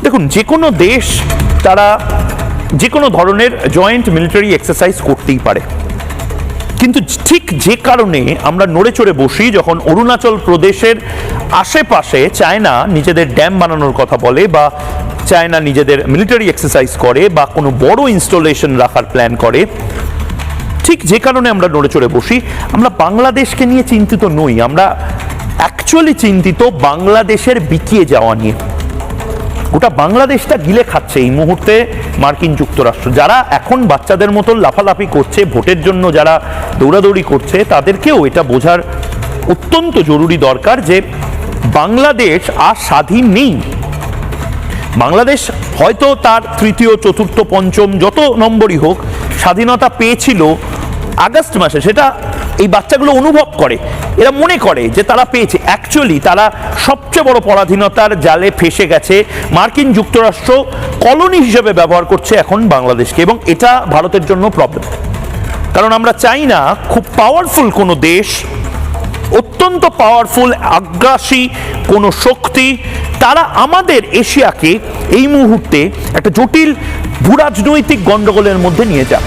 দেখুন, যে কোনো দেশ তারা যে কোনো ধরনের জয়েন্ট মিলিটারি এক্সারসাইজ করতেই পারে, কিন্তু ঠিক যে কারণে আমরা নড়ে চড়ে বসি যখন অরুণাচল প্রদেশের আশেপাশে চায়না নিজেদের ড্যাম বানানোর কথা বলে, বা চায়না নিজেদের মিলিটারি এক্সারসাইজ করে, বা কোনো বড় ইনস্টলেশন রাখার প্ল্যান করে, ঠিক যে কারণে আমরা নড়ে চড়ে বসি, আমরা বাংলাদেশকে নিয়ে চিন্তিত নই। আমরা অ্যাকচুয়ালি চিন্তিত বাংলাদেশের বিকিয়ে যাওয়া নিয়ে। গোটা বাংলাদেশটা গিলে খাচ্ছে এই মুহূর্তে মার্কিন যুক্তরাষ্ট্র। যারা এখন বাচ্চাদের মতো লাফালাফি করছে, ভোটের জন্য যারা দৌড়াদৌড়ি করছে, তাদেরকেও এটা বোঝার অত্যন্ত জরুরি দরকার যে বাংলাদেশ আর স্বাধীন নেই। বাংলাদেশ হয়তো তার তৃতীয়, চতুর্থ, পঞ্চম যত নম্বরই হোক স্বাধীনতা পেয়েছিল আগস্ট মাসে, সেটা এই বাচ্চাগুলো অনুভব করে, এরা মনে করে যে তারা পেয়েছে। অ্যাকচুয়ালি তারা সবচেয়ে বড় পরাধীনতার জালে ফেসে গেছে। মার্কিন যুক্তরাষ্ট্র কলোনি হিসেবে ব্যবহার করছে এখন বাংলাদেশকে, এবং এটা ভারতের জন্য প্রবলেম। কারণ আমরা চাই না খুব পাওয়ারফুল কোনো দেশ, অত্যন্ত পাওয়ারফুল আগ্রাসী কোনো শক্তি, তারা আমাদের এশিয়াকে এই মুহূর্তে একটা জটিল ভূরাজনৈতিক গন্ডগোলের মধ্যে নিয়ে যাক।